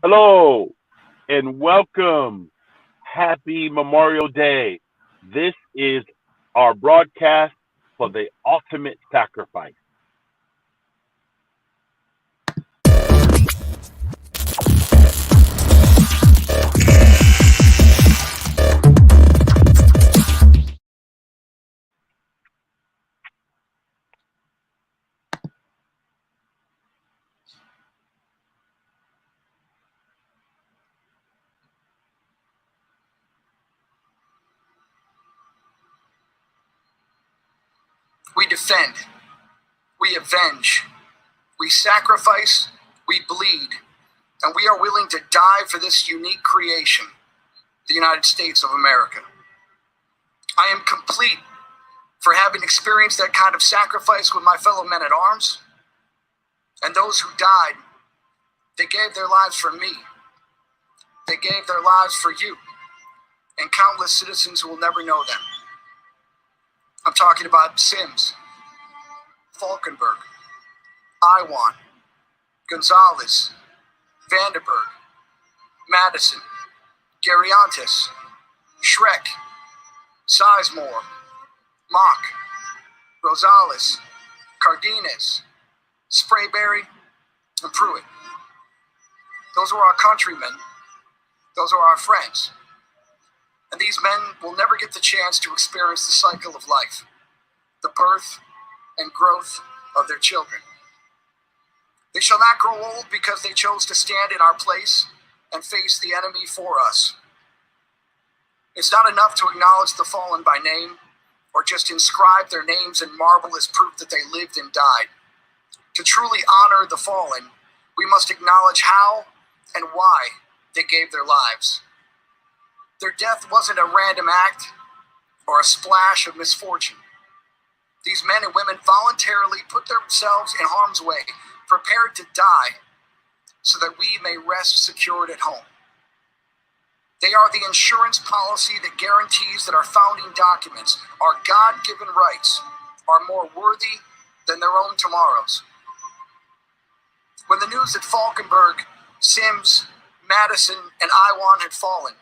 Hello and welcome. Happy Memorial Day. This is our broadcast for the ultimate sacrifice. We defend, we avenge, we sacrifice, we bleed, and we are willing to die for this unique creation, the United States of America. I am complete for having experienced that kind of sacrifice with my fellow men at arms, and those who died, they gave their lives for me. They gave their lives for you, and countless citizens who will never know them. I'm talking about Sims, Falkenberg, Iwan, Gonzalez, Vandenberg, Madison, Gariantis, Shrek, Sizemore, Mock, Rosales, Cardenas, Sprayberry, and Pruitt. Those are our countrymen. Those are our friends. And these men will never get the chance to experience the cycle of life, the birth and growth of their children. They shall not grow old because they chose to stand in our place and face the enemy for us. It's not enough to acknowledge the fallen by name or just inscribe their names in marble as proof that they lived and died. To truly honor the fallen, we must acknowledge how and why they gave their lives. Their death wasn't a random act or a splash of misfortune. These men and women voluntarily put themselves in harm's way, prepared to die so that we may rest secured at home. They are the insurance policy that guarantees that our founding documents, our God-given rights, are more worthy than their own tomorrows. When the news that Falkenberg, Sims, Madison, and Iwan had fallen,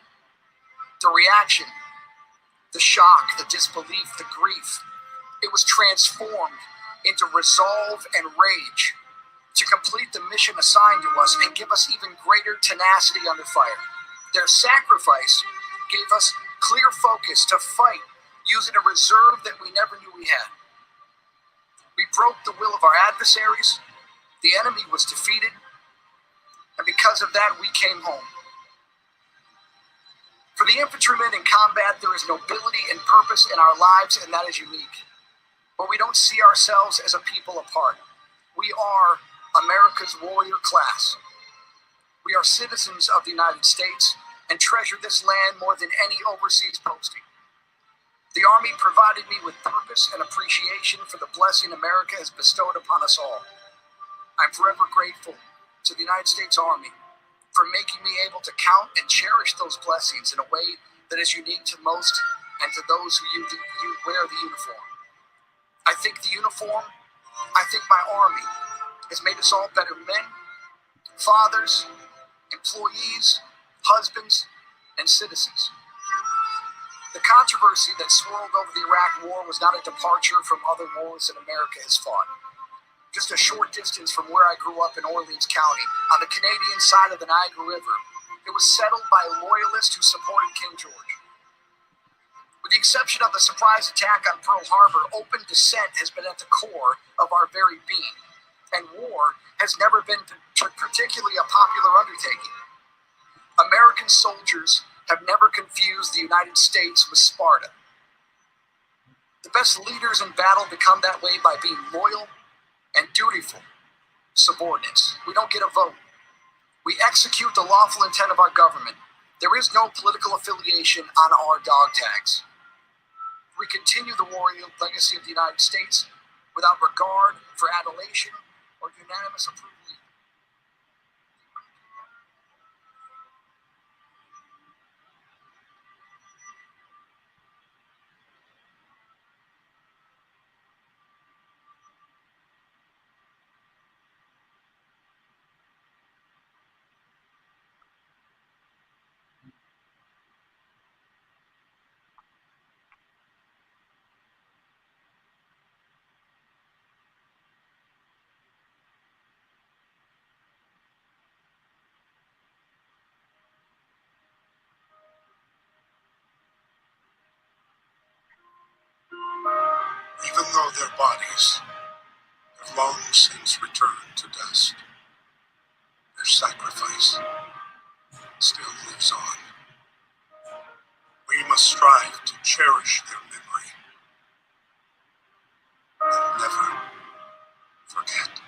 the reaction, the shock, the disbelief, the grief, it was transformed into resolve and rage to complete the mission assigned to us and give us even greater tenacity under fire. Their sacrifice gave us clear focus to fight using a reserve that we never knew we had. We broke the will of our adversaries, the enemy was defeated, and because of that, we came home. For the infantrymen in combat, there is nobility and purpose in our lives, and that is unique. But we don't see ourselves as a people apart. We are America's warrior class. We are citizens of the United States and treasure this land more than any overseas posting. The Army provided me with purpose and appreciation for the blessing America has bestowed upon us all. I'm forever grateful to the United States Army for making me able to count and cherish those blessings in a way that is unique to most and to those who wear the uniform. I think the uniform, I think my Army has made us all better men, fathers, employees, husbands, and citizens. The controversy that swirled over the Iraq War was not a departure from other wars that America has fought. Just a short distance from where I grew up in Orleans County, on the Canadian side of the Niagara River, it was settled by loyalists who supported King George. With the exception of the surprise attack on Pearl Harbor, open dissent has been at the core of our very being, and war has never been particularly a popular undertaking. American soldiers have never confused the United States with Sparta. The best leaders in battle become that way by being loyal and dutiful subordinates. We don't get a vote. We execute the lawful intent of our government. There is no political affiliation on our dog tags. We continue the warrior legacy of the United States without regard for adulation or unanimous approval. their bodies have long since returned to dust, their sacrifice still lives on. We must strive to cherish their memory and never forget.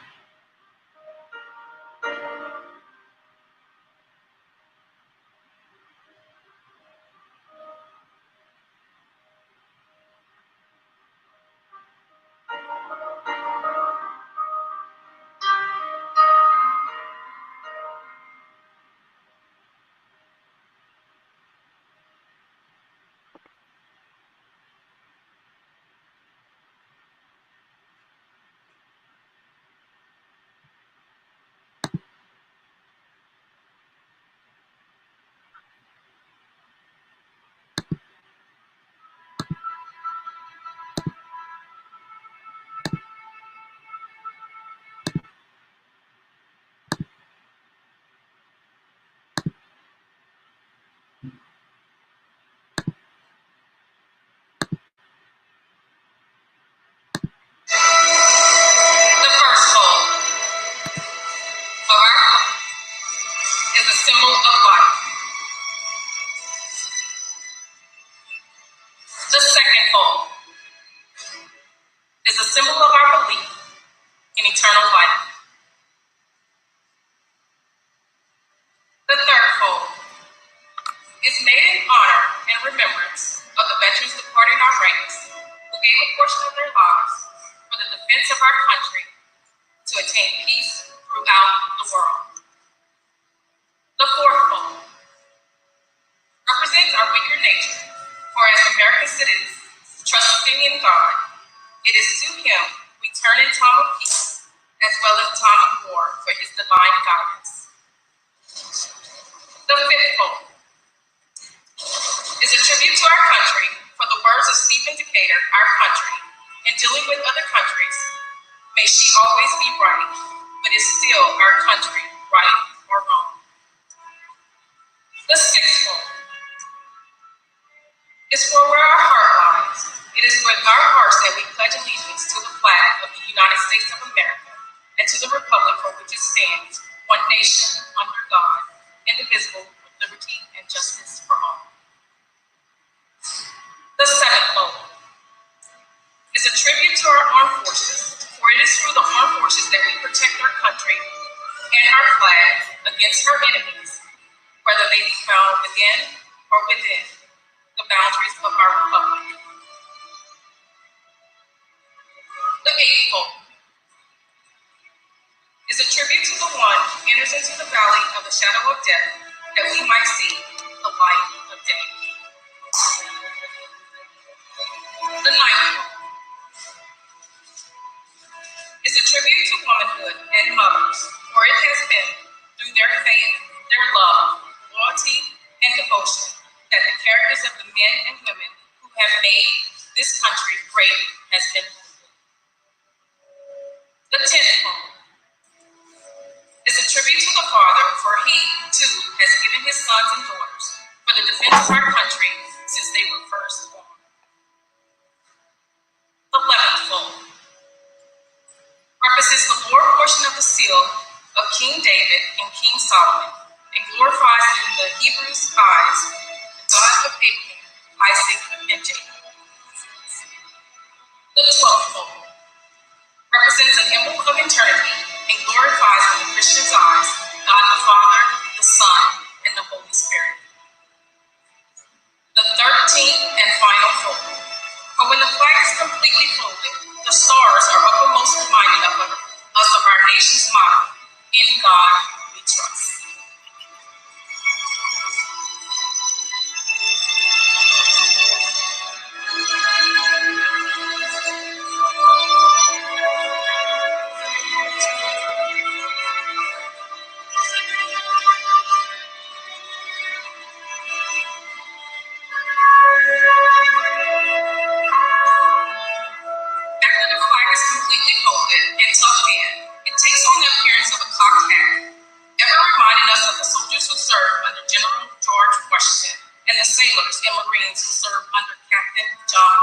and the sailors and Marines who served under Captain John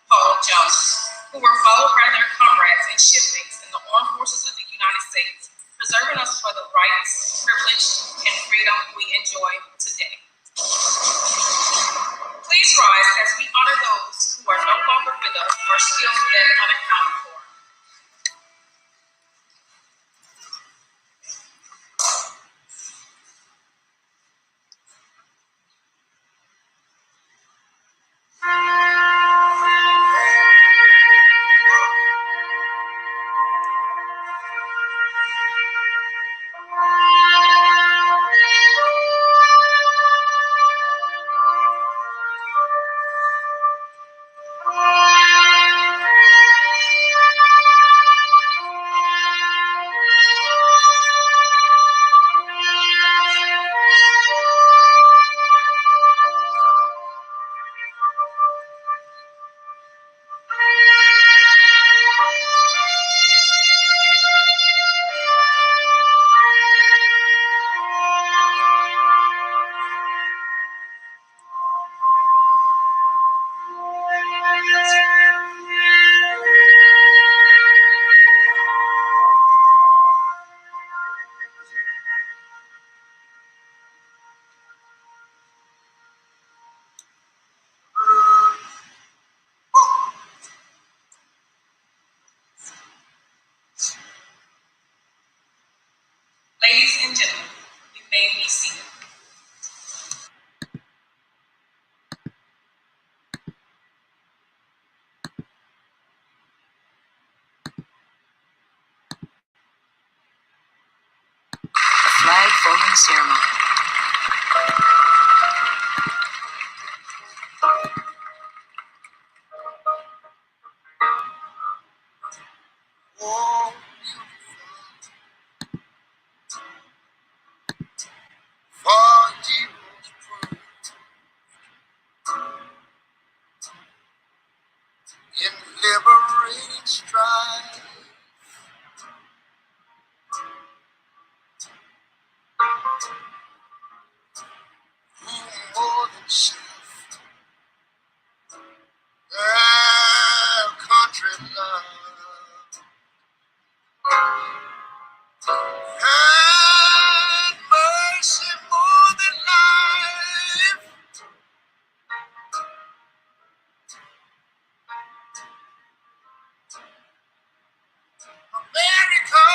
Paul Jones. who were followed by their comrades and shipmates in the armed forces of the United States, preserving us for the rights, privilege, and freedom we enjoy today. Please rise as we honor those who are no longer with us or still dead unaccounted for. Ladies and gentlemen, you may be seated. The flag folding ceremony. Oh, for heroes proved in liberating strife, who more than self their country love, and mercy more than life. America,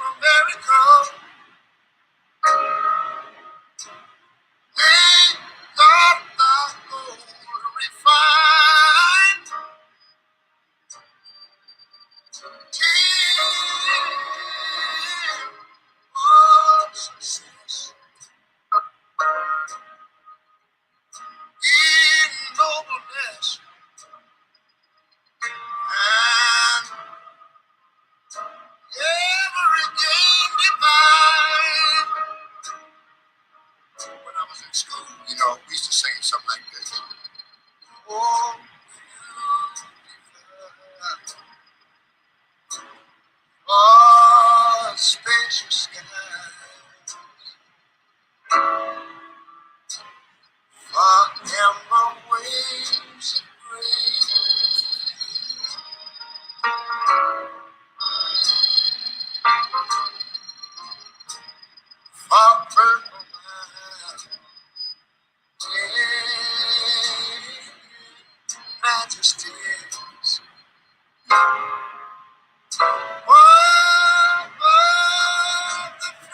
America, ain't got the gold refined. Team of success, in nobleness and every game divine. When I was in school, we used to sing something like this. Oh, beautiful, spacious skies, forever waves of grace, for purple majesties. Above the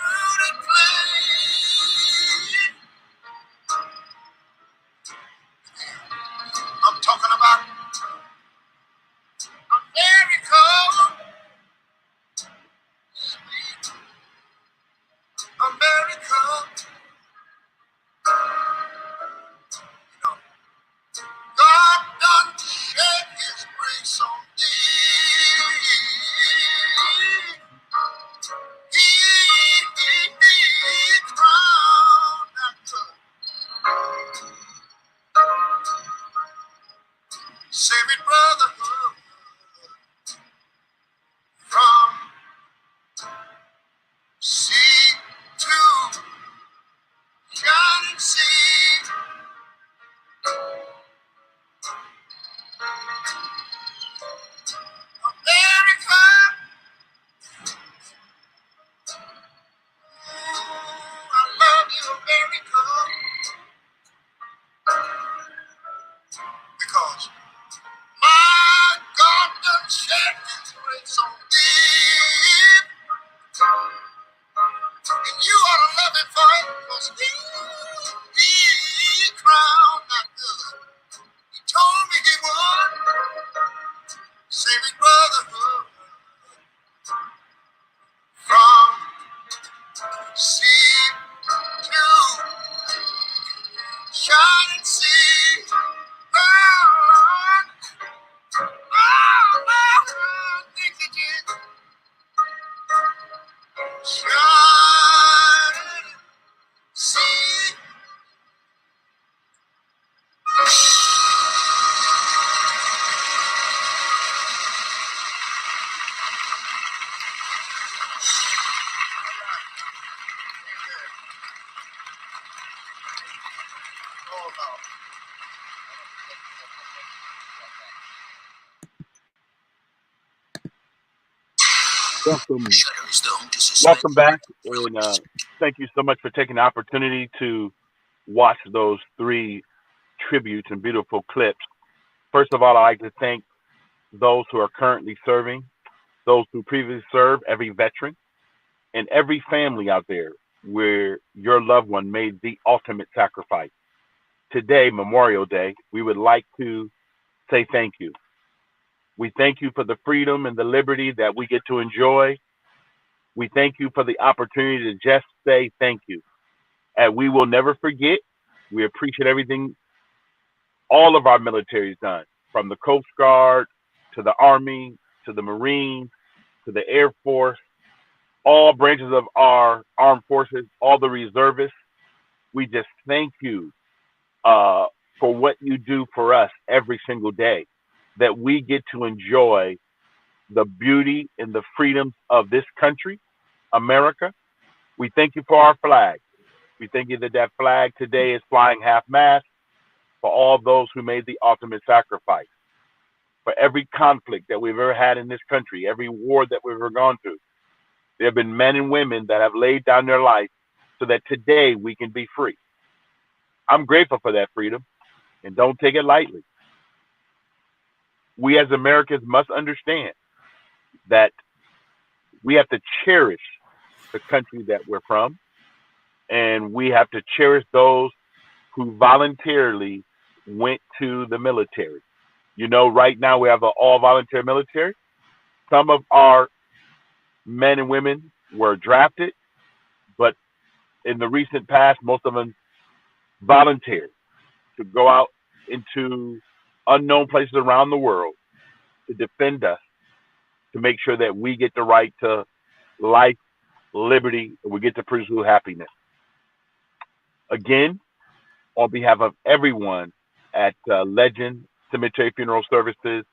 Welcome, welcome back, and thank you so much for taking the opportunity to watch those three tributes and beautiful clips. First of all, I'd like to thank those who are currently serving, those who previously served, every veteran, and every family out there where your loved one made the ultimate sacrifice. Today, Memorial Day, we would like to say thank you. We thank you for the freedom and the liberty that we get to enjoy. We thank you for the opportunity to just say thank you. And we will never forget. We appreciate everything all of our military has done, from the Coast Guard to the Army to the Marines to the Air Force, all branches of our armed forces, all the reservists. We just thank you uh, for what you do for us every single day, that we get to enjoy the beauty and the freedoms of this country, America. We thank you for our flag. We thank you that that flag today is flying half mast for all those who made the ultimate sacrifice. For every conflict that we've ever had in this country, every war that we've ever gone through, there have been men and women that have laid down their life so that today we can be free. I'm grateful for that freedom and don't take it lightly. We as Americans must understand that we have to cherish the country that we're from, and we have to cherish those who voluntarily went to the military. You know, right now we have an all volunteer military. Some of our men and women were drafted, but in the recent past, most of them volunteered to go out into unknown places around the world to defend us, to make sure that we get the right to life, liberty, and we get to pursue happiness. Again, on behalf of everyone at Legend Cemetery Funeral Services,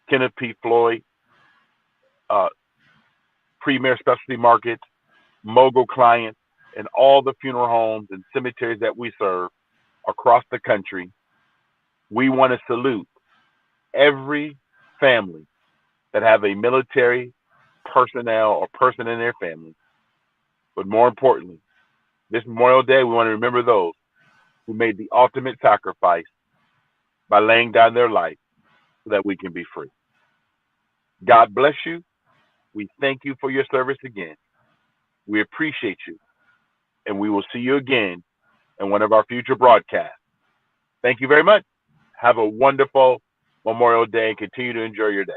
Kenneth P. Floyd, uh, Premier Specialty Markets, Mogul Clients, and all the funeral homes and cemeteries that we serve across the country, we want to salute every family that have a military personnel or person in their family. But more importantly, this Memorial Day, we want to remember those who made the ultimate sacrifice by laying down their life so that we can be free. God bless you. We thank you for your service again. We appreciate you, and we will see you again in one of our future broadcasts. Thank you very much. Have a wonderful Memorial Day and continue to enjoy your day.